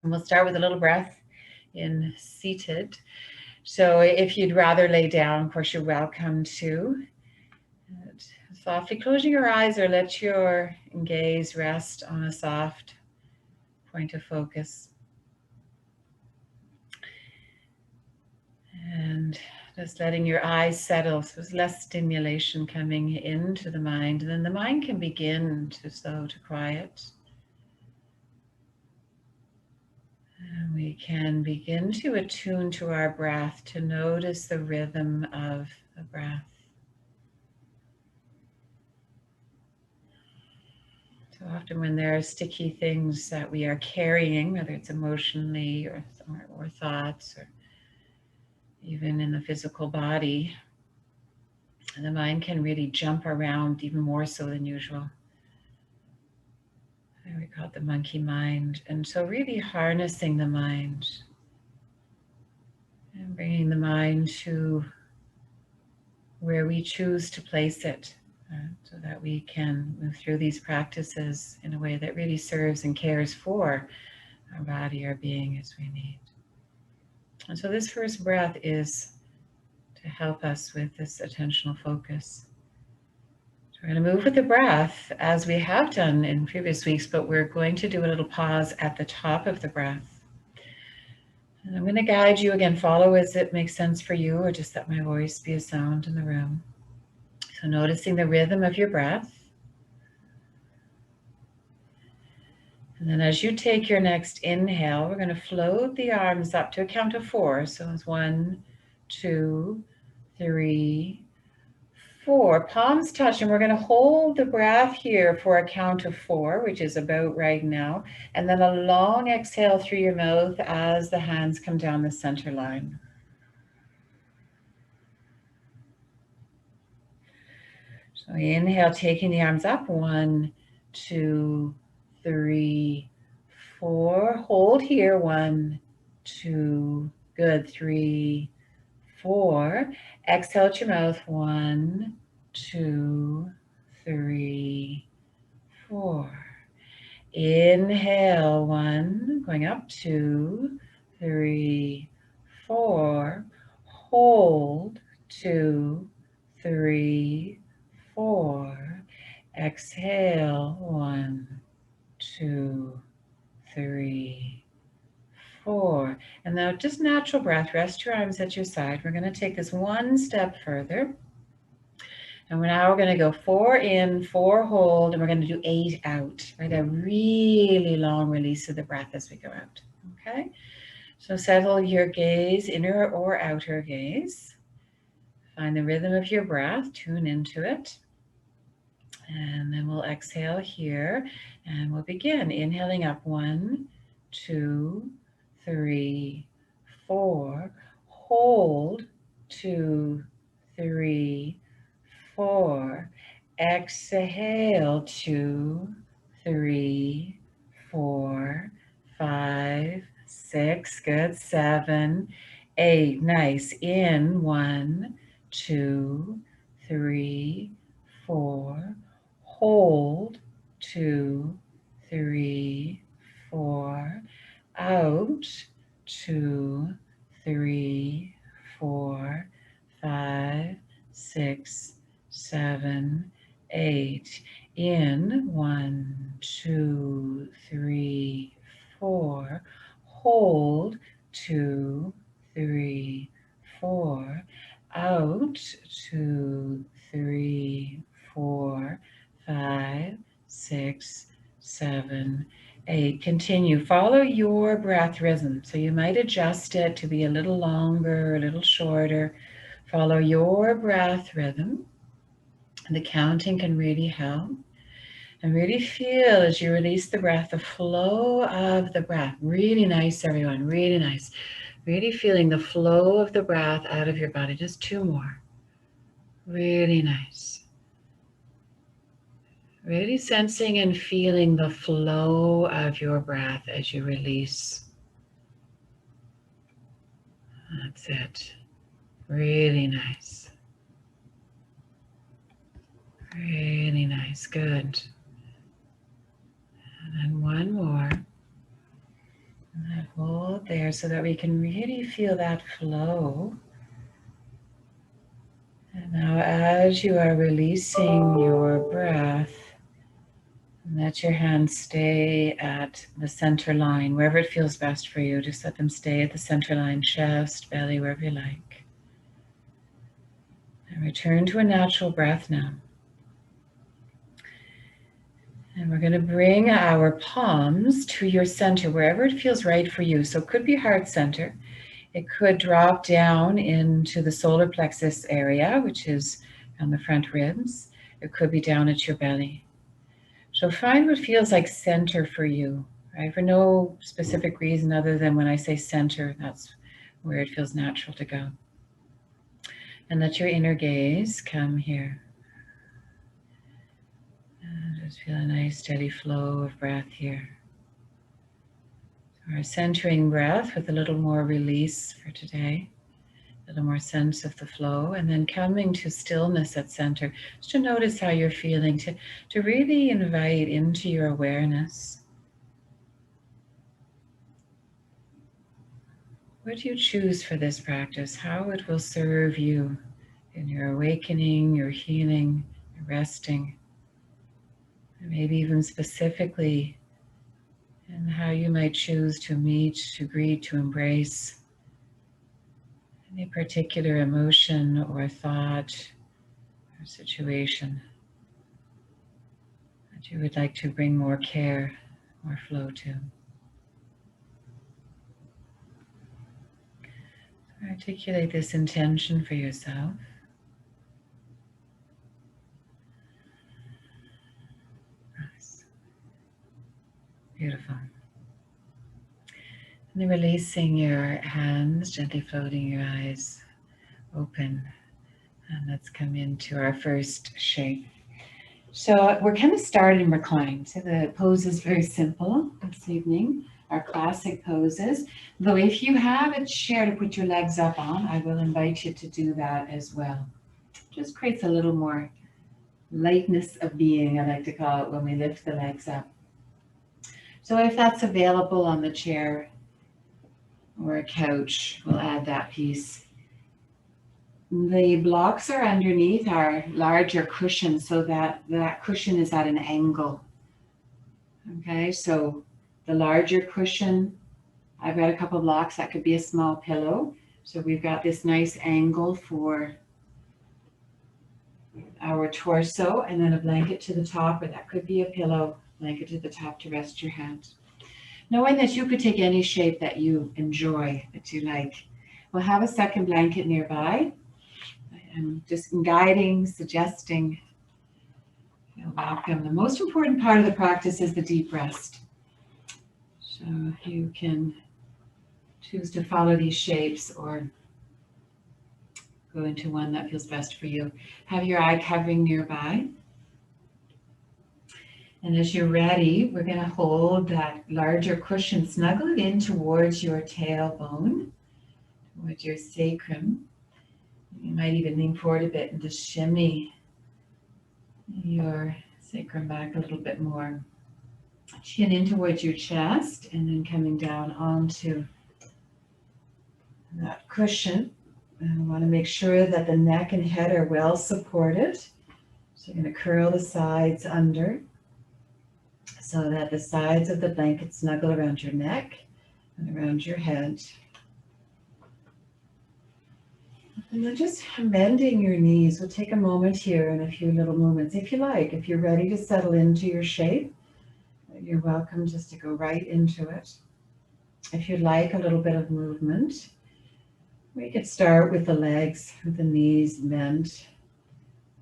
we'll start with a little breath in seated. So if you'd rather lay down, of course, you're welcome to. Softly closing your eyes or let your gaze rest on a soft point of focus. And just letting your eyes settle, so there's less stimulation coming into the mind. And then the mind can begin to slow to quiet. And we can begin to attune to our breath, to notice the rhythm of the breath. So often when there are sticky things that we are carrying, whether it's emotionally or thoughts or even in the physical body, the mind can really jump around even more so than usual. We call it the monkey mind. And so really harnessing the mind and bringing the mind to where we choose to place it, so that we can move through these practices in a way that really serves and cares for our body, our being as we need. And so this first breath is to help us with this attentional focus. So we're going to move with the breath as we have done in previous weeks, but we're going to do a little pause at the top of the breath. And I'm going to guide you again, follow as it makes sense for you, or just let my voice be a sound in the room. So noticing the rhythm of your breath. And then as you take your next inhale, we're going to float the arms up to a count of 4. So it's 1, 2, 3, 4. Palms touch, and we're going to hold the breath here for a count of 4, which is about right now. And then a long exhale through your mouth as the hands come down the center line. So inhale, taking the arms up. 1, 2, 3, 4. Hold here. 1, 2. Good. 3, 4. Exhale out your mouth. 1, 2, 3, 4. Inhale. 1. Going up. 2, 3, 4. Hold. 2, 3, 4. Exhale. 1, 2, 3, 4. And now just natural breath. Rest your arms at your side. We're going to take this one step further. And now we're going to go 4 in, 4 hold, and we're going to do 8 out. Right? A really long release of the breath as we go out. Okay? So settle your gaze, inner or outer gaze. Find the rhythm of your breath, tune into it. And then we'll exhale here and we'll begin. Inhaling up. 1, 2, 3, 4. Hold. 2, 3, 4. Exhale. 2, 3, 4, 5, 6. Good. 7, 8. Nice. In. 1, 2, 3, 4. Hold. 2, 3, 4. Out. 2, 3, 4, 5, 6, 7, 8. In. 1, 2, 3, 4. Hold. 2, 3, 4. Out. 2, 3, 4, 5, 6, 7, 8. Continue. Follow your breath rhythm. So you might adjust it to be a little longer, a little shorter. Follow your breath rhythm. And the counting can really help. And really feel as you release the breath, the flow of the breath. Really nice, everyone. Really nice. Really feeling the flow of the breath out of your body. Just 2 more. Really nice. Really sensing and feeling the flow of your breath as you release. That's it. Really nice. Really nice. Good. And then 1 more. And that hold there so that we can really feel that flow. And now as you are releasing your breath, let your hands stay at the center line, wherever it feels best for you. Just let them stay at the center line, chest, belly, wherever you like. And return to a natural breath now. And we're going to bring our palms to your center, wherever it feels right for you. So it could be heart center. It could drop down into the solar plexus area, which is on the front ribs. It could be down at your belly. So find what feels like center for you, right? For no specific reason other than when I say center, that's where it feels natural to go. And let your inner gaze come here. And just feel a nice steady flow of breath here. Our centering breath with a little more release for today. A little more sense of the flow, and then coming to stillness at center, just to notice how you're feeling, to really invite into your awareness. What do you choose for this practice? How it will serve you in your awakening, your healing, your resting, and maybe even specifically in how you might choose to meet, to greet, to embrace any particular emotion or thought or situation that you would like to bring more care, more flow to. Articulate this intention for yourself. Nice. Beautiful. And then releasing your hands, gently floating your eyes open. And let's come into our first shape. So we're kind of started in recline. So the pose is very simple this evening, our classic poses. Though if you have a chair to put your legs up on, I will invite you to do that as well. Just creates a little more lightness of being, I like to call it, when we lift the legs up. So if that's available on the chair or a couch, we'll add that piece. The blocks are underneath our larger cushion so that that cushion is at an angle. Okay, so the larger cushion, I've got a couple blocks, that could be a small pillow. So we've got this nice angle for our torso, and then a blanket to the top, or that could be a pillow, blanket to the top to rest your head. Knowing that you could take any shape that you enjoy, that you like. We'll have a second blanket nearby. I'm just guiding, suggesting, you're welcome. The most important part of the practice is the deep rest. So you can choose to follow these shapes or go into one that feels best for you. Have your eye covering nearby. And as you're ready, we're going to hold that larger cushion, snuggle it in towards your tailbone, towards your sacrum. You might even lean forward a bit and just shimmy your sacrum back a little bit more. Chin in towards your chest and then coming down onto that cushion. And we want to make sure that the neck and head are well supported. So you're going to curl the sides under so that the sides of the blanket snuggle around your neck and around your head. And then just bending your knees. We'll take a moment here and a few little movements. If you like, if you're ready to settle into your shape, you're welcome just to go right into it. If you'd like a little bit of movement, we could start with the legs, with the knees bent.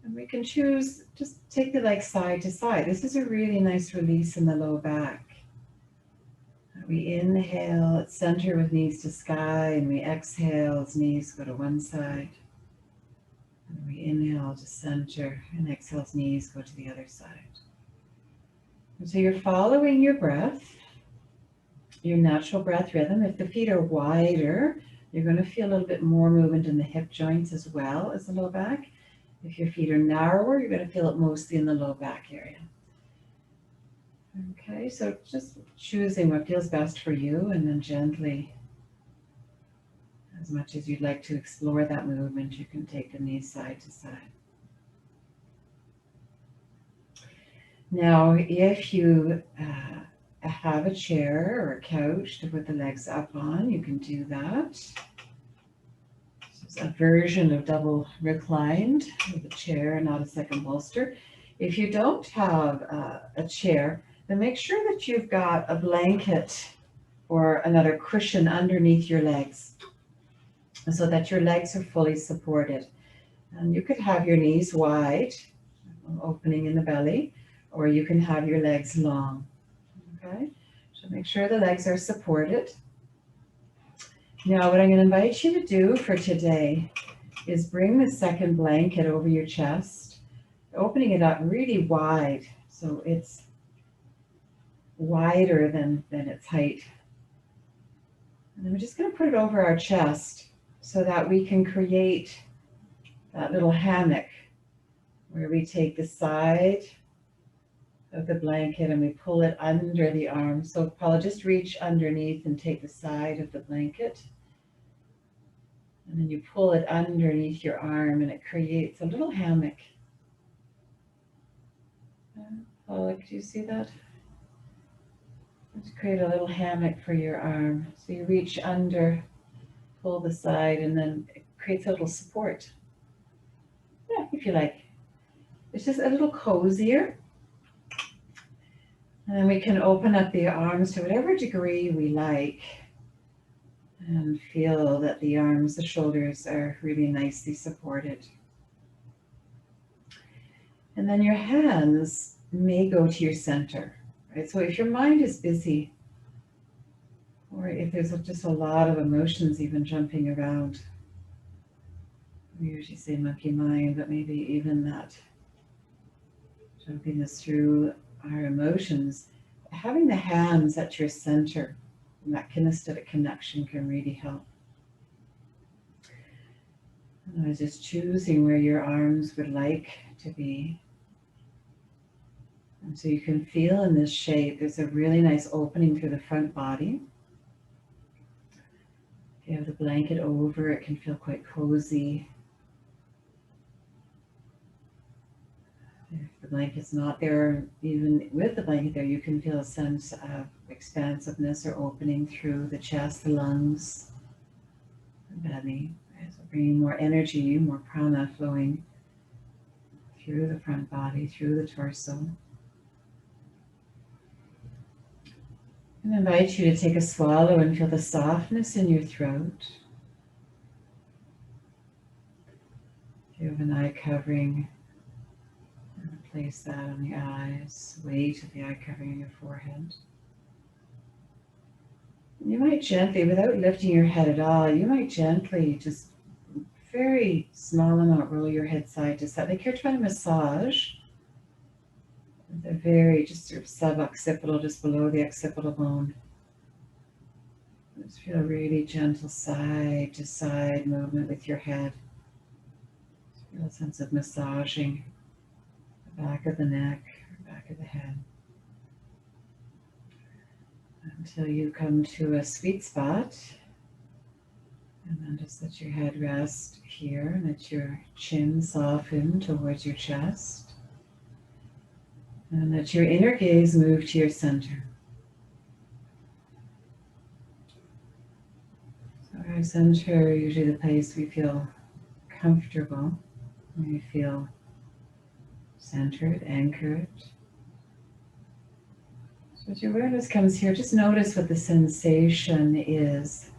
And we can choose, just take the legs side to side. This is a really nice release in the low back. We inhale at center with knees to sky, and we exhale as knees go to one side. And we inhale to center, and exhale as knees go to the other side. And so you're following your breath, your natural breath rhythm. If the feet are wider, you're going to feel a little bit more movement in the hip joints as well as the low back. If your feet are narrower, you're going to feel it mostly in the low back area. Okay, so just choosing what feels best for you, and then gently, as much as you'd like to explore that movement, you can take the knees side to side. Now, if you have a chair or a couch to put the legs up on, you can do that. This is a version of double reclined with a chair, not a second bolster. If you don't have a chair, then make sure that you've got a blanket or another cushion underneath your legs so that your legs are fully supported. And you could have your knees wide, opening in the belly, or you can have your legs long. Okay, so make sure the legs are supported. Now, what I'm going to invite you to do for today is bring the second blanket over your chest, opening it up really wide, so it's wider than its height. And then we're just going to put it over our chest so that we can create that little hammock where we take the side of the blanket and we pull it under the arm. So Paula, just reach underneath and take the side of the blanket. And then you pull it underneath your arm and it creates a little hammock. Paula, do you see that? Let's create a little hammock for your arm. So you reach under, pull the side, and then it creates a little support. Yeah, if you like. It's just a little cozier. And then we can open up the arms to whatever degree we like and feel that the arms, the shoulders are really nicely supported. And then your hands may go to your center, right? So if your mind is busy, or if there's just a lot of emotions even jumping around, we usually say monkey mind, but maybe even that jumpiness through our emotions, having the hands at your center, and that kinesthetic connection can really help. And I was just choosing where your arms would like to be. And so you can feel in this shape, there's a really nice opening through the front body. If you have the blanket over, it can feel quite cozy. If the blanket's not there, even with the blanket there, you can feel a sense of expansiveness or opening through the chest, the lungs, the belly. So bringing more energy, more prana flowing through the front body, through the torso. And I invite you to take a swallow and feel the softness in your throat. If you have an eye covering, place that on the eyes, weight of the eye covering on your forehead. You might gently, without lifting your head at all, you might gently, just very small amount, roll your head side to side, like you're trying to massage the very, just sort of sub-occipital, just below the occipital bone. Just feel a really gentle side to side movement with your head. Just feel a sense of massaging the back of the neck, back of the head, until you come to a sweet spot. And then just let your head rest here and let your chin soften towards your chest. And let your inner gaze move to your center. So our center, usually the place we feel comfortable, we feel centered, anchored. So as your awareness comes here, just notice what the sensation is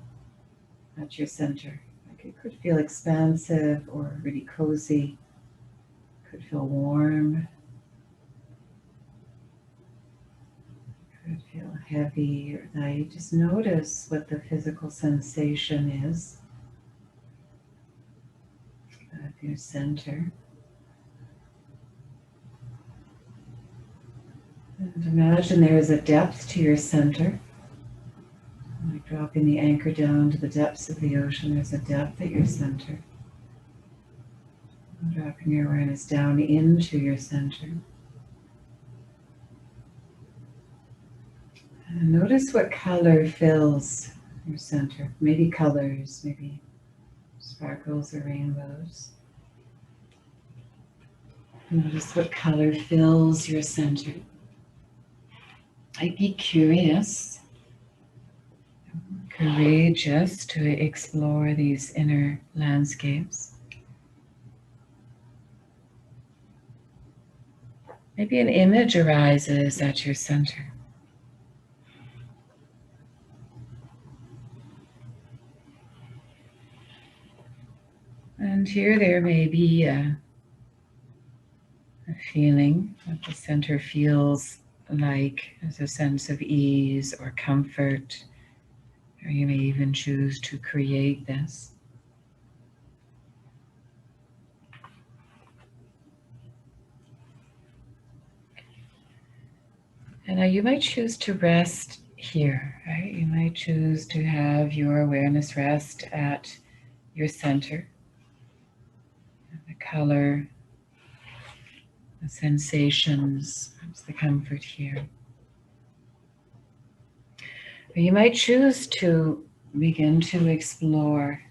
at your center. Like it could feel expansive or really cozy, could feel warm, could feel heavy or light. Just notice what the physical sensation is of your center. And imagine there is a depth to your center. Like dropping the anchor down to the depths of the ocean, there's a depth at your center. And dropping your awareness down into your center. And notice what color fills your center. Maybe colors, maybe sparkles or rainbows. Notice what color fills your center. I'd be curious, courageous to explore these inner landscapes. Maybe an image arises at your center. And here there may be a feeling that the center feels like there's a sense of ease or comfort, or you may even choose to create this. And now you might choose to rest here, right? You might choose to have your awareness rest at your center. The color, the sensations, perhaps the comfort here. Or you might choose to begin to explore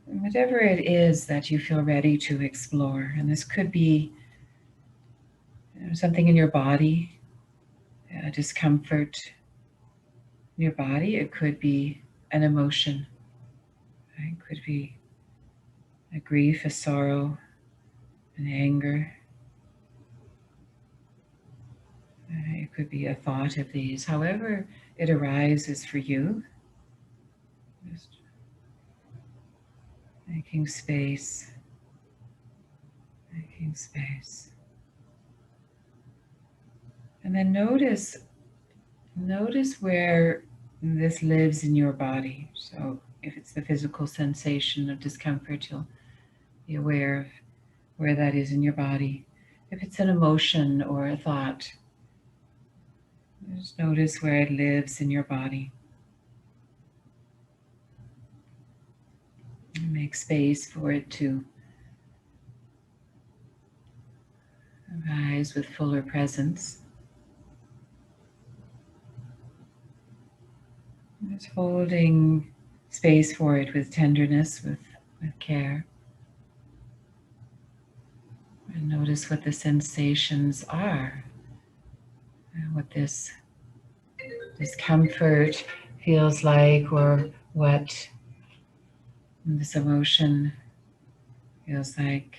whatever it is that you feel ready to explore. And this could be something in your body, a discomfort in your body. It could be an emotion. Right? It could be a grief, a sorrow, an anger. It could be a thought of these. However it arises for you, just making space, making space. And then notice where this lives in your body. So if it's the physical sensation of discomfort, you'll be aware of where that is in your body. If it's an emotion or a thought, just notice where it lives in your body. And make space for it to arise with fuller presence. Just holding space for it with tenderness, with care. And notice what the sensations are, what this discomfort feels like, or what this emotion feels like.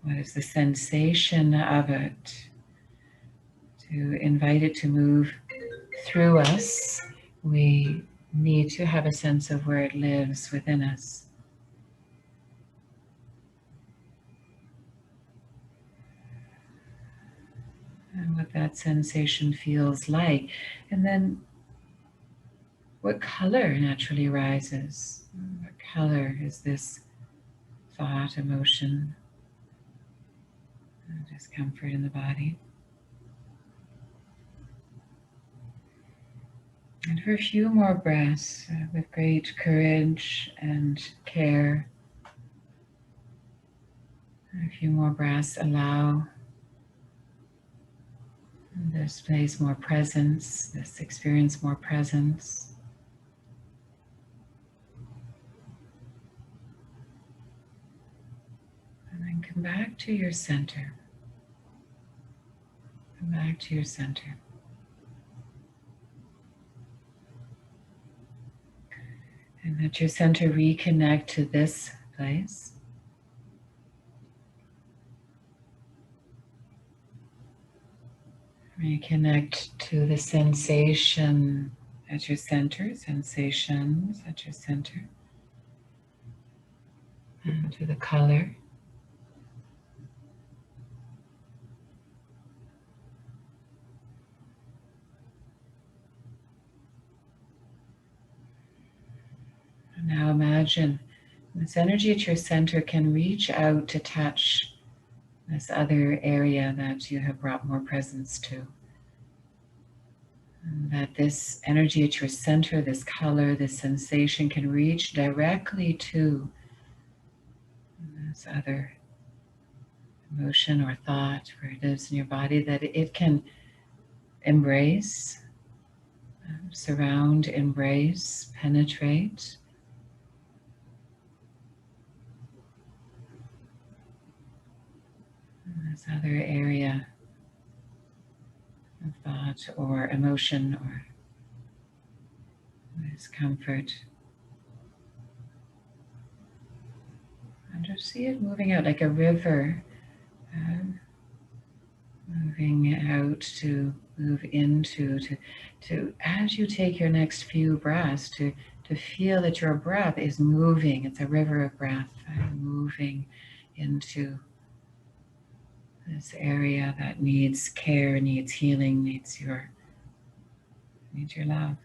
What is the sensation of it? To invite it to move through us, we need to have a sense of where it lives within us. And what that sensation feels like. And then what color naturally rises? What color is this thought, emotion, discomfort in the body? And for a few more breaths, with great courage and care, a few more breaths, allow this place more presence, this experience more presence. And then come back to your center. Come back to your center. And let your center reconnect to this place. Reconnect to the sensation at your center, sensations at your center, and to the color. And now imagine this energy at your center can reach out to touch this other area that you have brought more presence to. And that this energy at your center, this color, this sensation can reach directly to this other emotion or thought where it lives in your body, that it can embrace, surround, embrace, penetrate this other area of thought or emotion or discomfort. And just see it moving out like a river, moving out to move into, to as you take your next few breaths, to feel that your breath is moving. It's a river of breath moving into this area that needs care, needs healing, needs your love.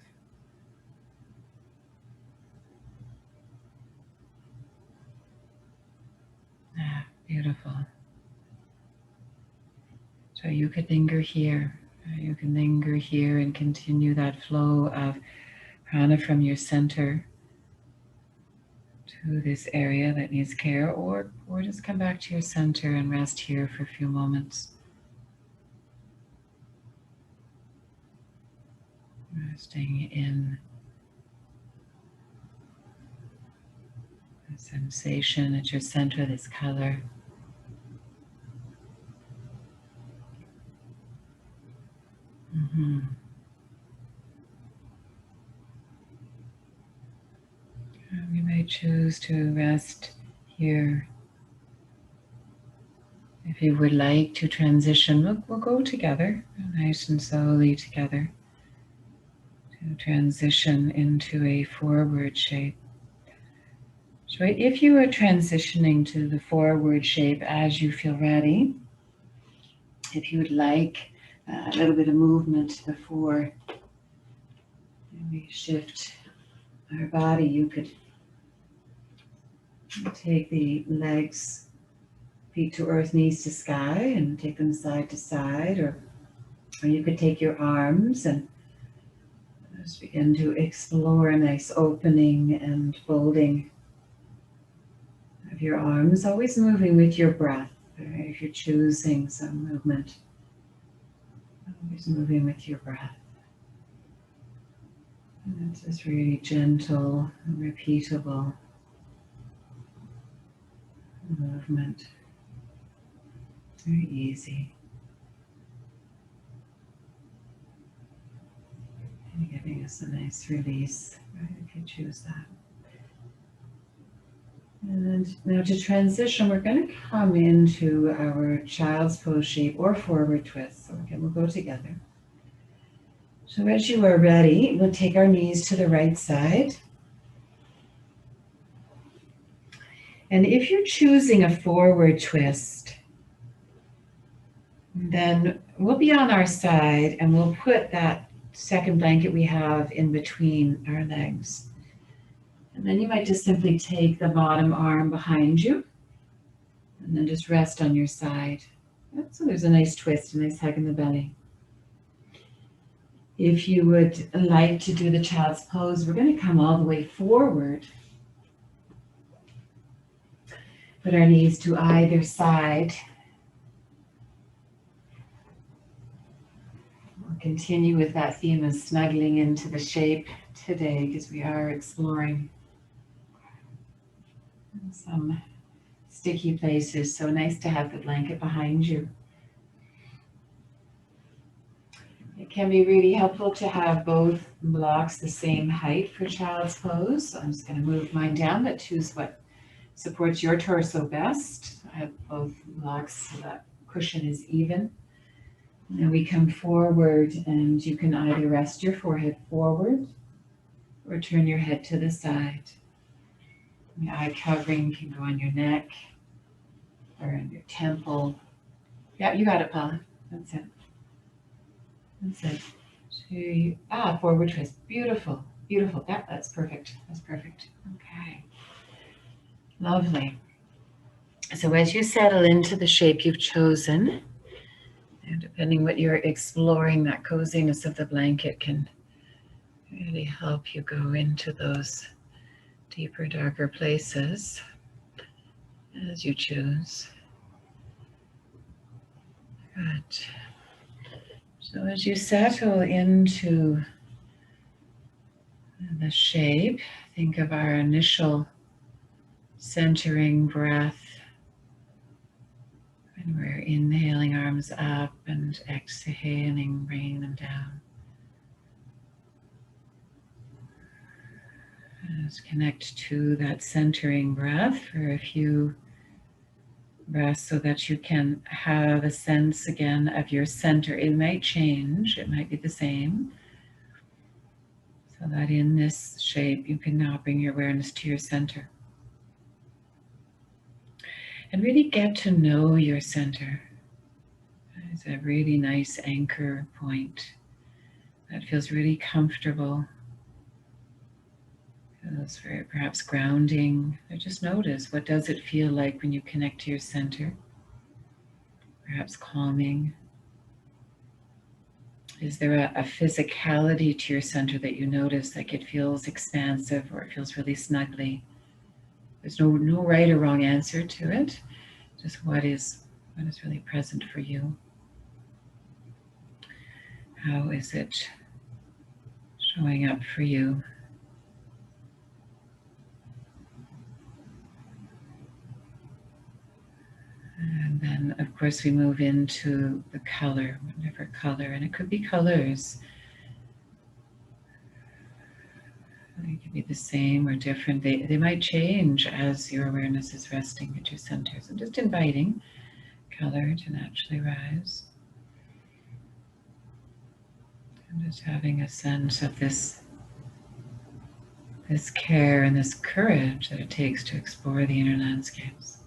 Ah, beautiful. So you could linger here. You can linger here and continue that flow of prana from your center to this area that needs care, or just come back to your center and rest here for a few moments. Resting in the sensation at your center, this color. You may choose to rest here. If you would like to transition, we'll go together, nice and slowly together, to transition into a forward shape. So if you are transitioning to the forward shape as you feel ready, if you would like a little bit of movement before we shift our body, you could take the legs, feet to earth, knees to sky, and take them side to side, or you could take your arms and just begin to explore a nice opening and folding of your arms, always moving with your breath. Right? If you're choosing some movement, always moving with your breath. And it's just really gentle, repeatable movement. Very easy. And giving us a nice release, right, if you choose that. And now to transition, we're going to come into our child's pose shape or forward twist. So again, we'll go together. So as you are ready, we'll take our knees to the right side. And if you're choosing a forward twist, then we'll be on our side and we'll put that second blanket we have in between our legs. And then you might just simply take the bottom arm behind you and then just rest on your side. So there's a nice twist, a nice hug in the belly. If you would like to do the child's pose, we're going to come all the way forward. Put our knees to either side. We'll continue with that theme of snuggling into the shape today because we are exploring some sticky places. So nice to have the blanket behind you. It can be really helpful to have both blocks the same height for child's pose. So I'm just going to move mine down, but choose what supports your torso best. I have both blocks so that cushion is even. Now we come forward and you can either rest your forehead forward or turn your head to the side. The eye covering can go on your neck or on your temple. Yeah, you got it, Paula. That's it. That's it. Forward twist. Beautiful. Beautiful. Yeah, that's perfect. That's perfect. Okay. Lovely. So as you settle into the shape you've chosen, and depending what you're exploring, that coziness of the blanket can really help you go into those deeper, darker places as you choose. Good. So as you settle into the shape, think of our initial centering breath. And we're inhaling, arms up, and exhaling, bringing them down. Let's connect to that centering breath for a few breaths so that you can have a sense again of your center. It might change, it might be the same. So that in this shape, you can now bring your awareness to your center. And really get to know your center. It's a really nice anchor point that feels really comfortable. Feels very perhaps grounding. Or just notice, what does it feel like when you connect to your center? Perhaps calming. Is there a physicality to your center that you notice, like it feels expansive or it feels really snuggly? There's no right or wrong answer to it. Just what is really present for you. How is it showing up for you? And then, of course, we move into the color, whatever color, and it could be colors. They could be the same or different. They might change as your awareness is resting at your center. So just inviting color to naturally rise. And just having a sense of this care and this courage that it takes to explore the inner landscapes.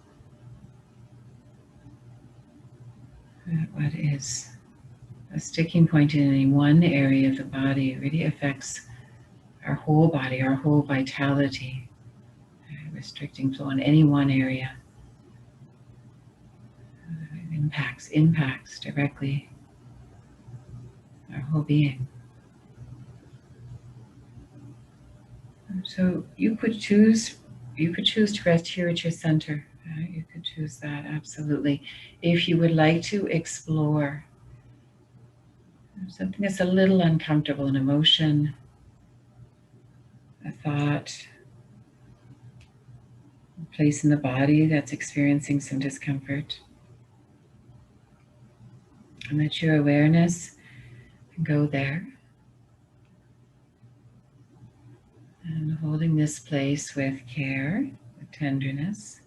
What is a sticking point in any one area of the body really affects our whole body, our whole vitality. Restricting flow in any one area impacts directly our whole being. So you could choose to rest here at your center. You could choose that, absolutely. If you would like to explore something that's a little uncomfortable, an emotion, a thought, a place in the body that's experiencing some discomfort, and let your awareness go there. And holding this place with care, with tenderness.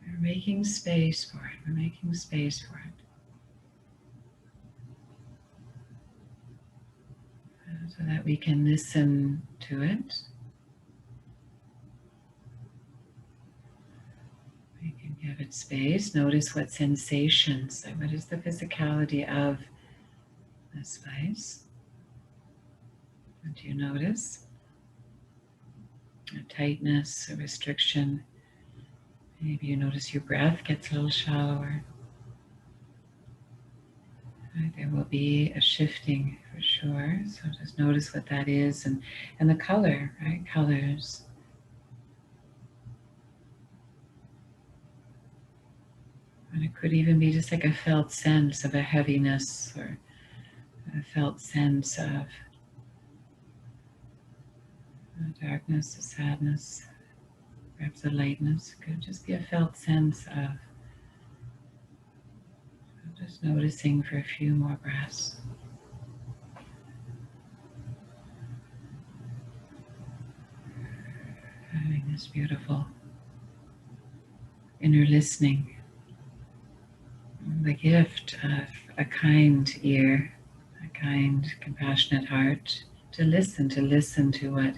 We're making space for it. We're making space for it. So that we can listen to it. We can give it space. Notice what sensations, what is the physicality of this space? What do you notice? A tightness, a restriction. Maybe you notice your breath gets a little shallower. Right, there will be a shifting for sure. So just notice what that is, and the color, right? Colors. And it could even be just like a felt sense of a heaviness or a felt sense of a darkness, a sadness, perhaps a lightness. It could just be a felt sense of just noticing for a few more breaths. Having this beautiful inner listening, the gift of a kind ear, a kind, compassionate heart, to listen to what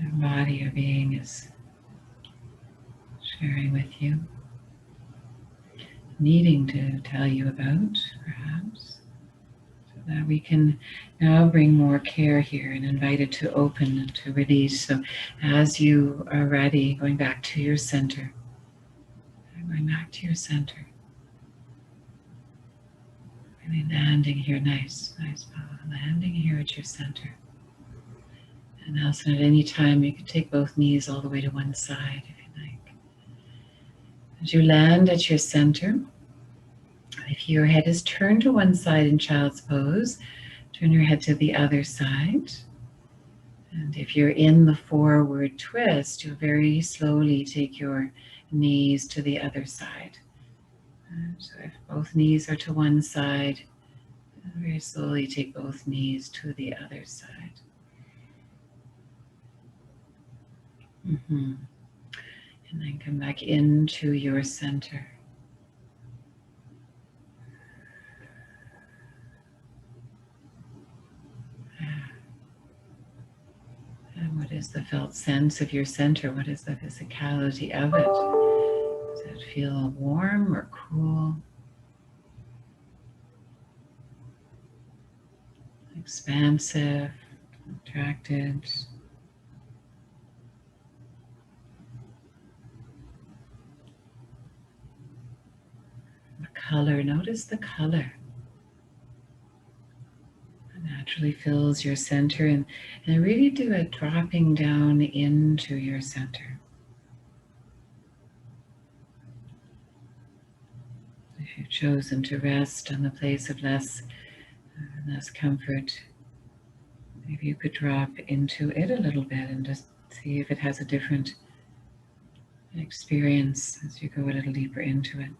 your body or being is sharing with you, needing to tell you about, perhaps, so that we can now bring more care here and invite it to open and to release. So as you are ready, going back to your center, going back to your center, really landing here, nice, landing here at your center. And also at any time you can take both knees all the way to one side if you like. As you land at your center, if your head is turned to one side in child's pose, turn your head to the other side. And if you're in the forward twist, you'll very slowly take your knees to the other side. So if both knees are to one side, very slowly take both knees to the other side. And then come back into your center. And what is the felt sense of your center? What is the physicality of it? Does it feel warm or cool? Expansive, contracted? The color, notice the color. It naturally fills your center, and really do a dropping down into your center. If you've chosen to rest on the place of less comfort, maybe you could drop into it a little bit and just see if it has a different experience as you go a little deeper into it.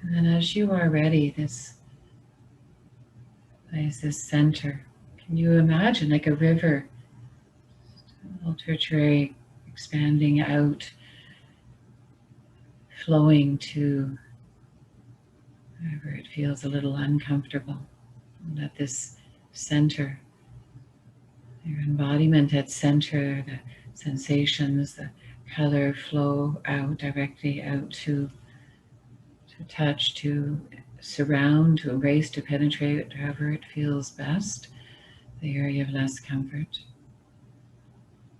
And then as you are ready, this place, this center, can you imagine like a river, a little tertiary expanding out, flowing to wherever it feels a little uncomfortable. Let this center, your embodiment at center, the sensations, the color flow out directly out to touch, to surround, to embrace, to penetrate, however it feels best, the area of less comfort.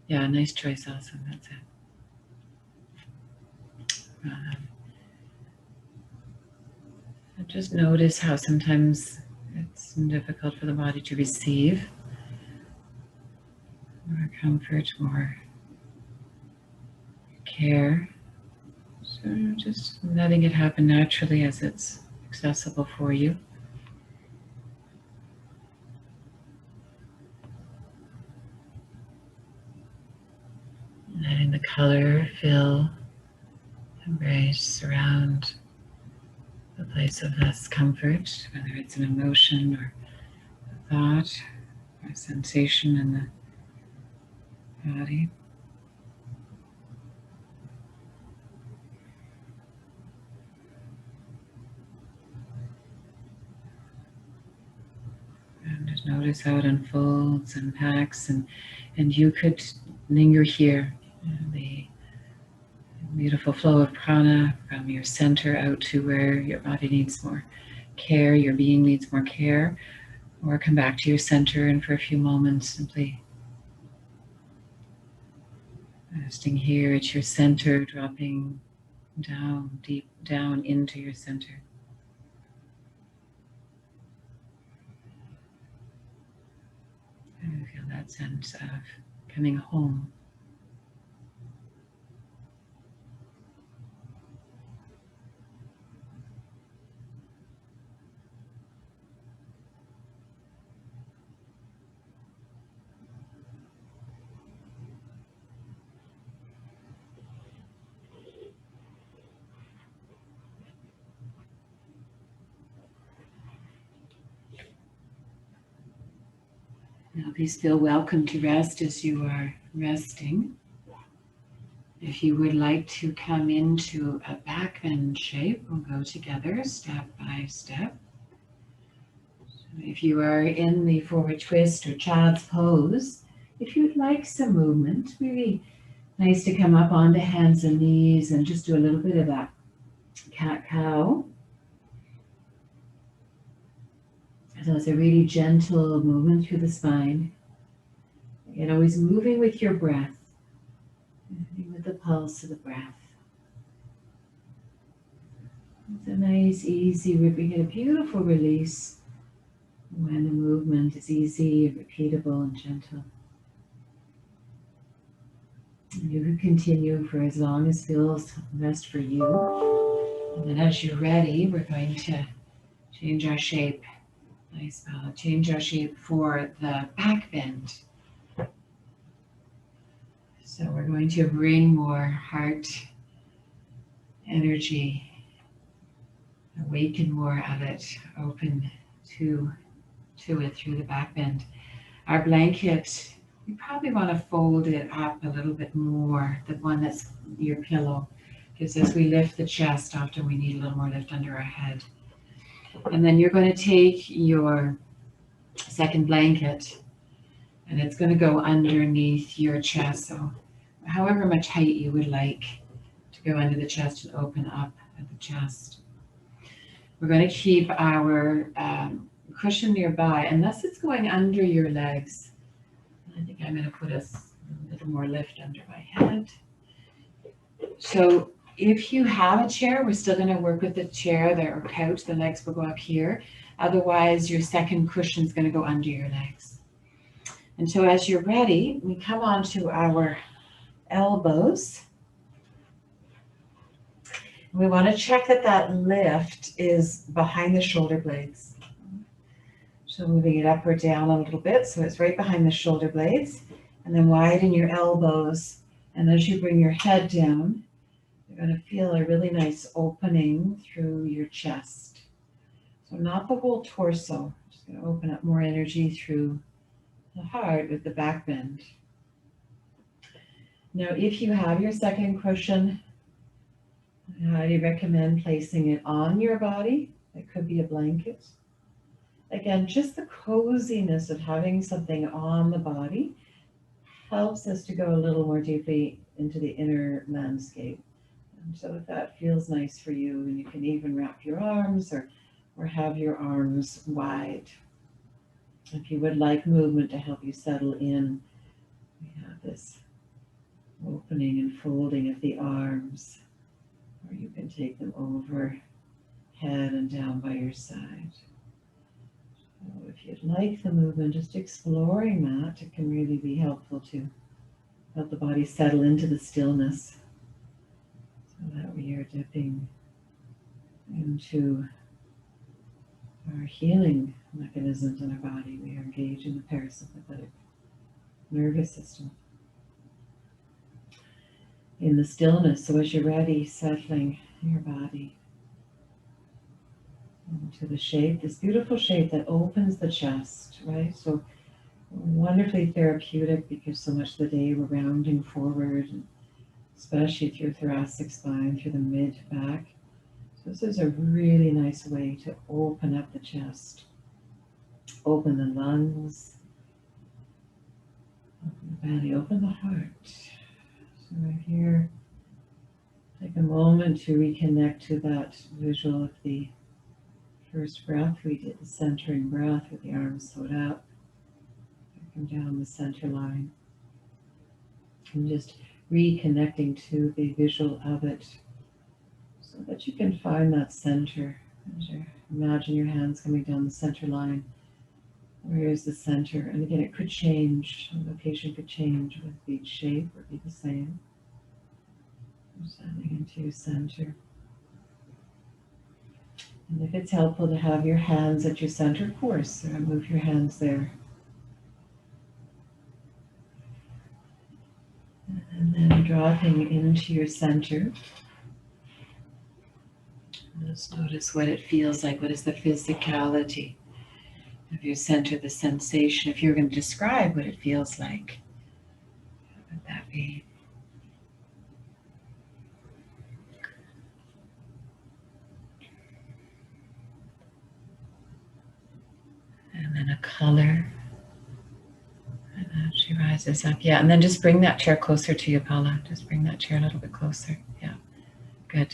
Yeah, nice choice, awesome, that's it. Just notice how sometimes it's difficult for the body to receive more comfort, more care. So just letting it happen naturally as it's accessible for you. Letting the color fill, embrace, surround the place of less comfort, whether it's an emotion or a thought or a sensation in the body. And just notice how it unfolds and packs, and you could linger here. The beautiful flow of prana from your center out to where your body needs more care, your being needs more care, or come back to your center and for a few moments simply resting here at your center, dropping down, deep down into your center. And feel that sense of coming home. Now please feel welcome to rest as you are resting. If you would like to come into a back bend shape, we'll go together step by step. So if you are in the forward twist or child's pose, if you'd like some movement, really nice to come up onto hands and knees and just do a little bit of that cat-cow. So it's a really gentle movement through the spine. And always moving with your breath, moving with the pulse of the breath. It's a nice, easy, we get a beautiful release when the movement is easy, repeatable, and gentle. And you can continue for as long as feels best for you. And then as you're ready, we're going to change our shape. Nice, Bella. Change our shape for the back bend. So we're going to bring more heart energy, awaken more of it, open to it through the back bend. Our blanket, you probably want to fold it up a little bit more, the one that's your pillow, because as we lift the chest, often we need a little more lift under our head. And then you're going to take your second blanket and it's going to go underneath your chest. So however much height you would like to go under the chest and open up at the chest. We're going to keep our cushion nearby, unless it's going under your legs. I think I'm going to put a little more lift under my head. So if you have a chair, we're still going to work with the chair or couch. The legs will go up here. Otherwise, your second cushion is going to go under your legs. And so as you're ready, we come onto our elbows. We want to check that lift is behind the shoulder blades. So moving it up or down a little bit, so it's right behind the shoulder blades. And then widen your elbows. And as you bring your head down, you're going to feel a really nice opening through your chest. So not the whole torso, just going to open up more energy through the heart with the back bend. Now, if you have your second cushion, I highly recommend placing it on your body. It could be a blanket. Again, just the coziness of having something on the body helps us to go a little more deeply into the inner landscape. And so if that feels nice for you, and you can even wrap your arms or have your arms wide. If you would like movement to help you settle in, we have this opening and folding of the arms, or you can take them over head and down by your side. So if you'd like the movement, just exploring that, it can really be helpful to help the body settle into the stillness, so that we are dipping into our healing mechanisms in our body. We are engaging the parasympathetic nervous system in the stillness. So as you're ready, settling your body into the shape, this beautiful shape that opens the chest, right? So wonderfully therapeutic, because so much of the day we're rounding forward, and especially through thoracic spine, through the mid back. So this is a really nice way to open up the chest, open the lungs, open the belly, open the heart. So right here, take a moment to reconnect to that visual of the first breath we did, the centering breath with the arms sewed up, come down the center line, and just reconnecting to the visual of it, so that you can find that center. As you imagine your hands coming down the center line, where is the center? And again, it could change, the location could change with each shape or be the same. Standing into your center. And if it's helpful to have your hands at your center, of course, move your hands there. And then dropping into your center. Just notice what it feels like. What is the physicality of your center, the sensation? If you're going to describe what it feels like, what would that be? And then a color. And as she rises up. Yeah, and then just bring that chair closer to you, Paula. Just bring that chair a little bit closer. Yeah, good.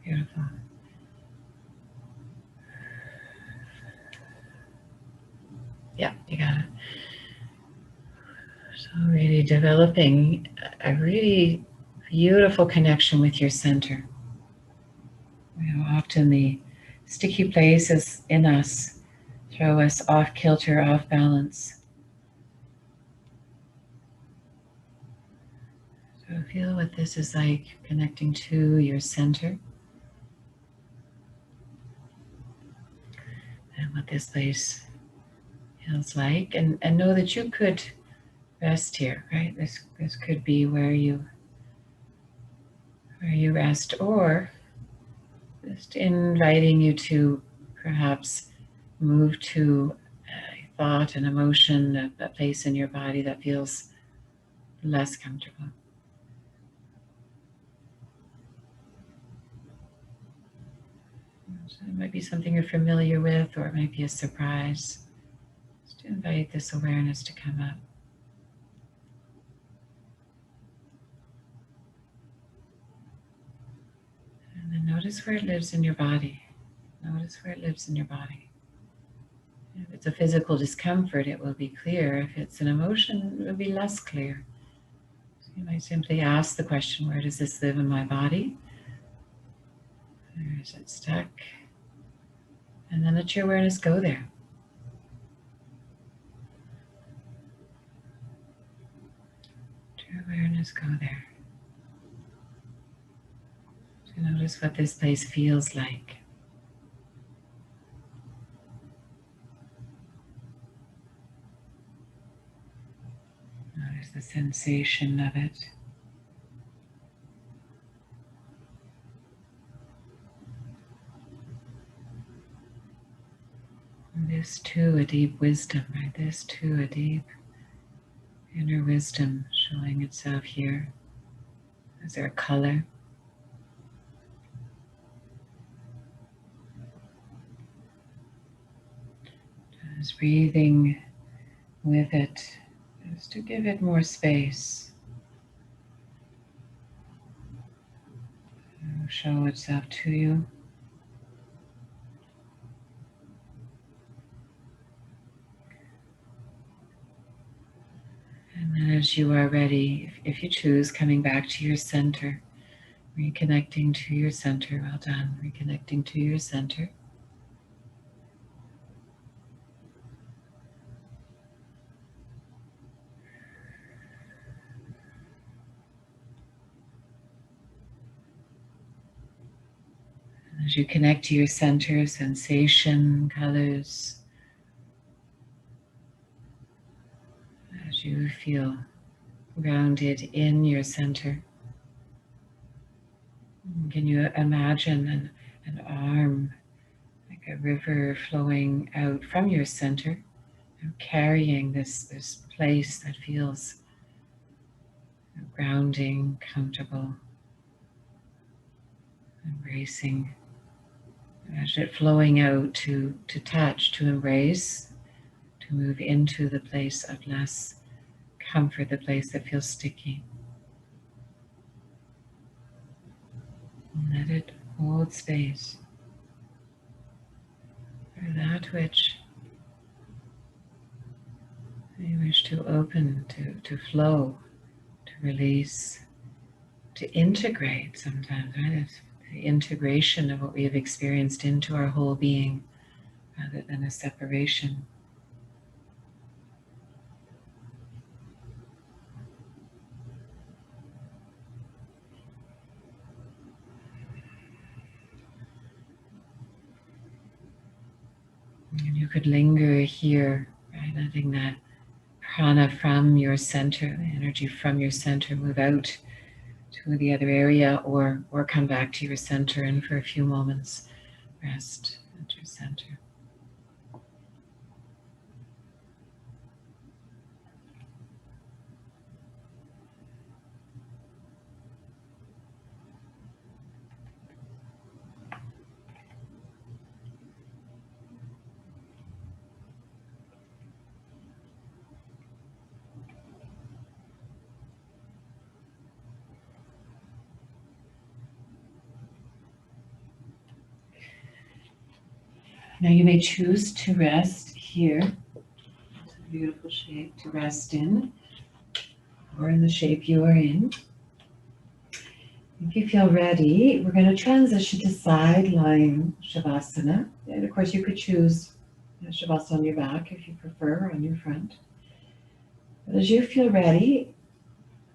Beautiful. Yeah, you got it. So really developing a really beautiful connection with your center. Often the sticky places in us throw us off kilter, off balance. So feel what this is like, connecting to your center and what this place feels like, and know that you could rest here, right? This could be where you rest, or just inviting you to perhaps move to a thought, an emotion, a place in your body that feels less comfortable. So it might be something you're familiar with, or it might be a surprise. Just invite this awareness to come up. And then notice where it lives in your body. Notice where it lives in your body. If it's a physical discomfort, it will be clear. If it's an emotion, it will be less clear. So you might simply ask the question, where does this live in my body? Where is it stuck? And then let your awareness go there. Let your awareness go there. So notice what this place feels like. Notice the sensation of it. And this too, a deep wisdom, right? This too, a deep inner wisdom showing itself here. Is there a color? Just breathing with it, just to give it more space. It'll show itself to you. And then as you are ready, if you choose, coming back to your center, reconnecting to your center. Well done. Reconnecting to your center. And as you connect to your center, sensation, colors, as you feel grounded in your center, can you imagine an arm like a river flowing out from your center, carrying this place that feels grounding, comfortable, embracing. Imagine it flowing out to touch, to embrace, to move into the place of less comfort, the place that feels sticky. And let it hold space for that which you wish to open, to flow, to release, to integrate sometimes, right? It's the integration of what we have experienced into our whole being rather than a separation. And you could linger here, right? Letting that prana from your center, the energy from your center, move out to the other area, or come back to your center and for a few moments rest at your center. Now you may choose to rest here. It's a beautiful shape to rest in, or in the shape you are in. If you feel ready, we're going to transition to side lying Shavasana. And of course, you could choose Shavasana on your back if you prefer, on your front. But as you feel ready,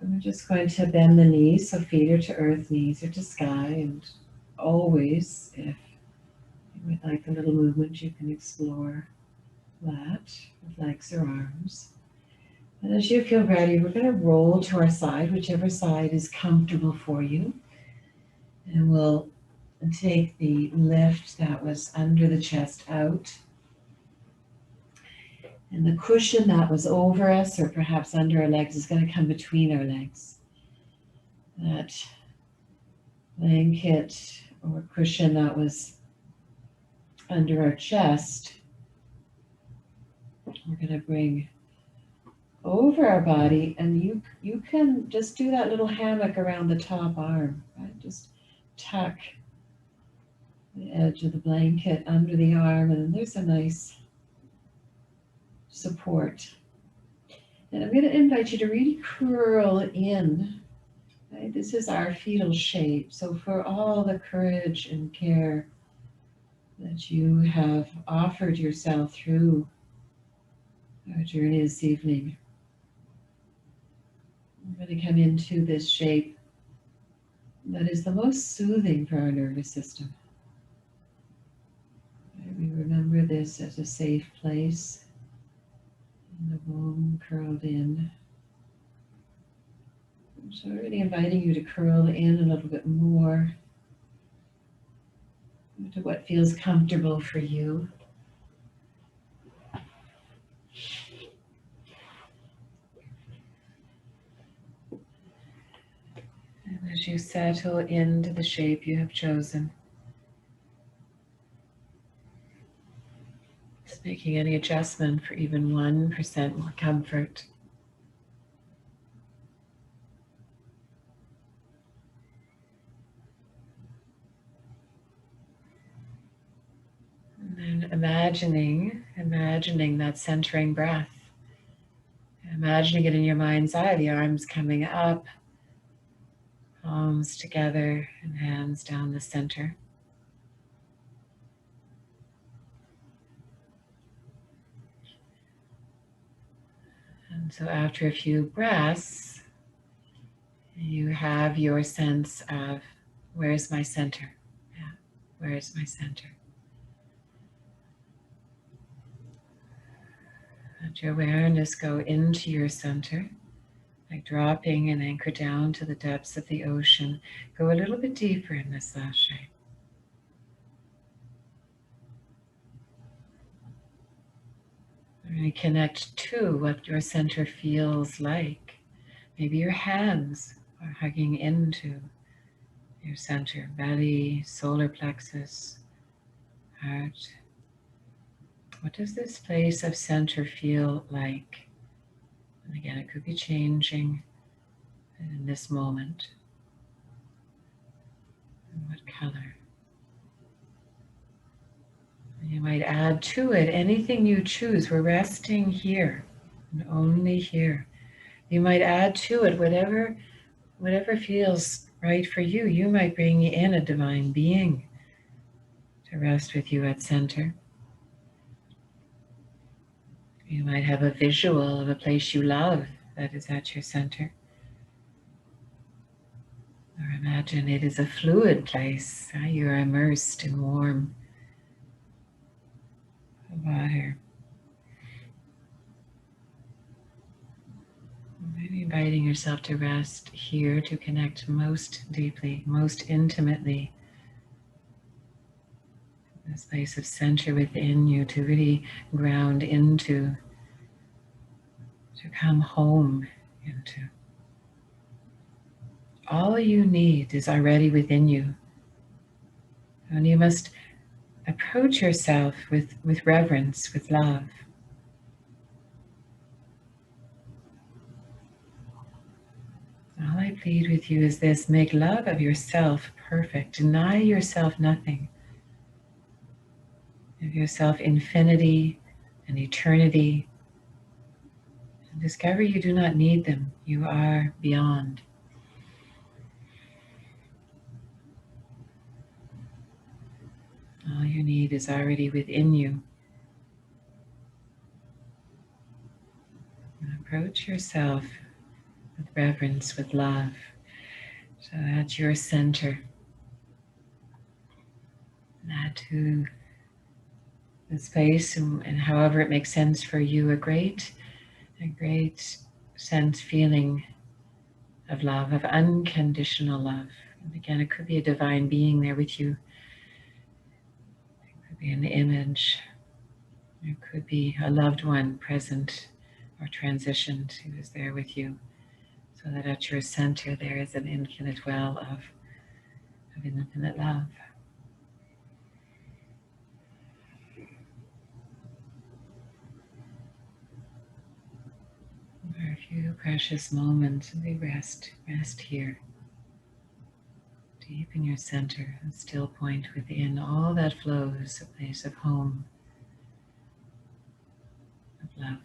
I'm just going to bend the knees, so feet are to earth, knees are to sky. And always, if you would like a little movement, you can explore that with legs or arms. And as you feel ready, we're going to roll to our side, whichever side is comfortable for you. And we'll take the lift that was under the chest out. And the cushion that was over us or perhaps under our legs is going to come between our legs. That blanket or cushion that was under our chest, we're going to bring over our body, and you can just do that little hammock around the top arm, right? Just tuck the edge of the blanket under the arm, and then there's a nice support. And I'm going to invite you to really curl in. Right? This is our fetal shape. So for all the courage and care that you have offered yourself through our journey this evening, we're going to come into this shape that is the most soothing for our nervous system. We remember this as a safe place, and the bone curled in. So we're really inviting you to curl in a little bit more to what feels comfortable for you. And as you settle into the shape you have chosen, just making any adjustment for even 1% more comfort. And then imagining that centering breath. Imagining it in your mind's eye, the arms coming up, palms together and hands down the center. And so after a few breaths, you have your sense of, where's my center? Yeah, where's my center? Let your awareness go into your center, like dropping an anchor down to the depths of the ocean. Go a little bit deeper in this last shape. And connect to what your center feels like. Maybe your hands are hugging into your center, belly, solar plexus, heart. What does this place of center feel like? And again, it could be changing in this moment. And what color? And you might add to it anything you choose. We're resting here and only here. You might add to it whatever feels right for you. You might bring in a divine being to rest with you at center. You might have a visual of a place you love that is at your center. Or imagine it is a fluid place. You are immersed in warm water. Maybe inviting yourself to rest here, to connect most deeply, most intimately. This place of center within you, to really ground into, to come home into. All you need is already within you. And you must approach yourself with reverence, with love. All I plead with you is this: make love of yourself perfect. Deny yourself nothing. Give yourself infinity and eternity. And discover you do not need them. You are beyond. need is already within you. And approach yourself with reverence, with love. So at your center, add to the space and however it makes sense for you, a great sense, feeling of love, of unconditional love. And again, it could be a divine being there with you. It could be an image. It could be a loved one present or transitioned who is there with you. So that at your center there is an infinite well of infinite love. For a few precious moments, we rest here, deep in your center, a still point within. All that flows, a place of home, of love.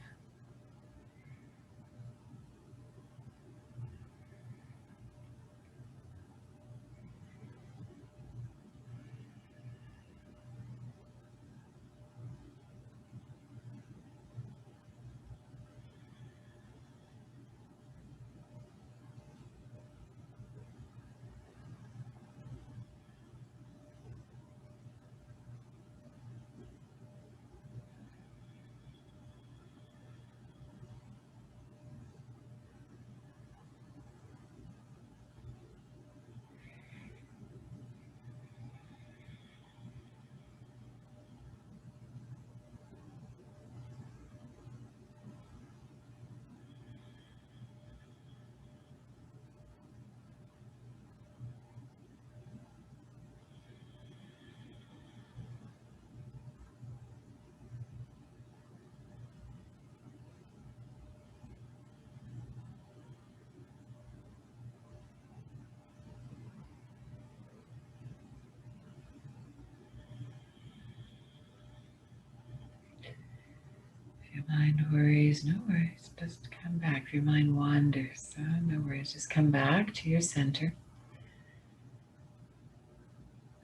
If your mind worries, no worries, just come back. If your mind wanders, no worries, just come back to your center.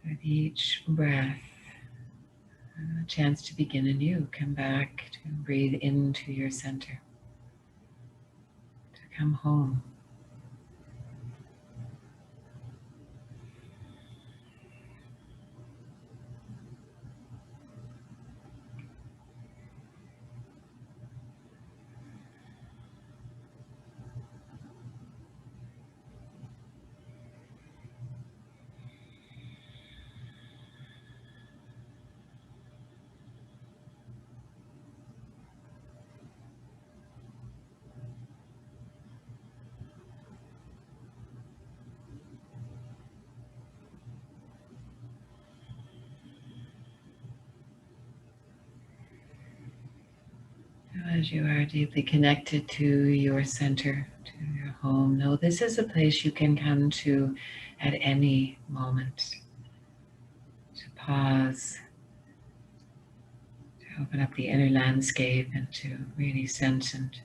With each breath, a chance to begin anew. Come back to breathe into your center, to come home. As you are deeply connected to your center, to your home, know this is a place you can come to at any moment. To pause, to open up the inner landscape and to really sense and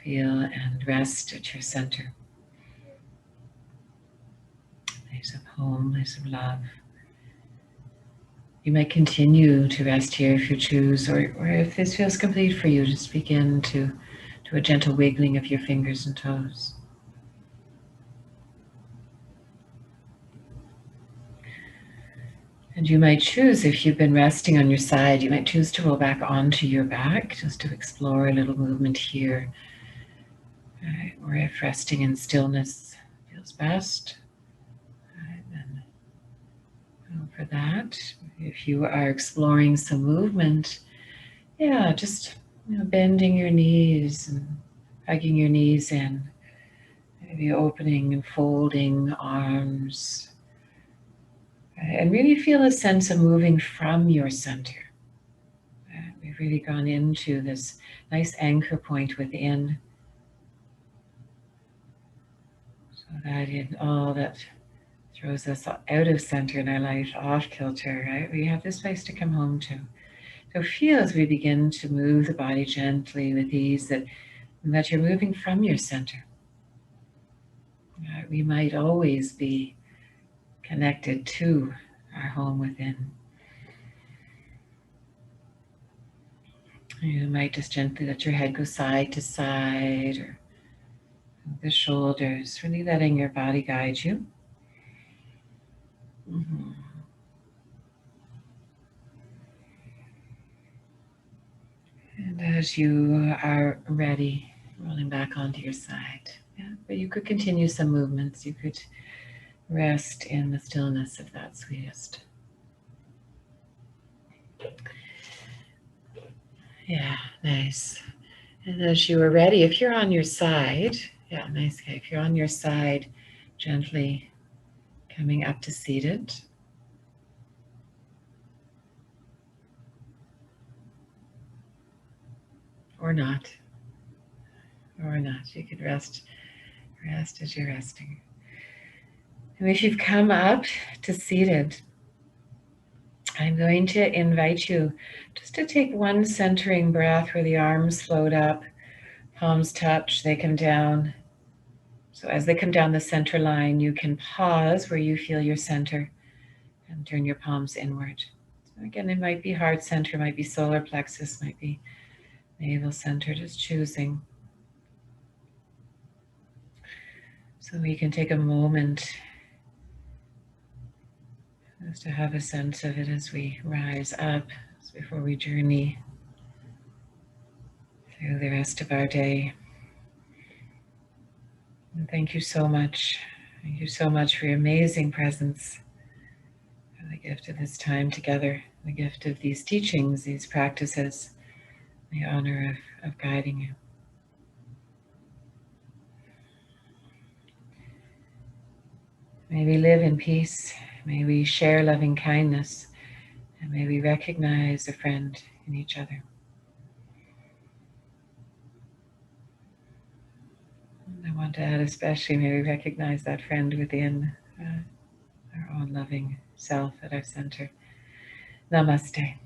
feel and rest at your center. Place of home, place of love. You might continue to rest here if you choose, or if this feels complete for you, just begin to do a gentle wiggling of your fingers and toes. And you might choose, if you've been resting on your side, you might choose to roll back onto your back, just to explore a little movement here. Or if resting in stillness feels best, then go for that. If you are exploring some movement, just bending your knees and hugging your knees in, maybe opening and folding arms, and really feel a sense of moving from your center. We've really gone into this nice anchor point within, so that in all that throws us out of center in our life, off kilter, right? We have this place to come home to. So feel as we begin to move the body gently with ease that you're moving from your center. We might always be connected to our home within. You might just gently let your head go side to side or the shoulders, really letting your body guide you. Mhm. And as you are ready, rolling back onto your side. Yeah, but you could continue some movements. You could rest in the stillness if that's sweetest. Yeah, nice. And as you are ready, if you're on your side, yeah, nice. Okay, if you're on your side, gently coming up to seated. Or not. Or not. You could rest as you're resting. And if you've come up to seated, I'm going to invite you just to take one centering breath where the arms float up, palms touch, they come down. So as they come down the center line, you can pause where you feel your center and turn your palms inward. So again, it might be heart center, might be solar plexus, might be navel center, just choosing. So we can take a moment just to have a sense of it as we rise up, before we journey through the rest of our day. And thank you so much. Thank you so much for your amazing presence, for the gift of this time together, the gift of these teachings, these practices, the honor of guiding you. May we live in peace. May we share loving kindness. And may we recognize a friend in each other. And I want to add especially, may we recognize that friend within our own loving self at our center. Namaste.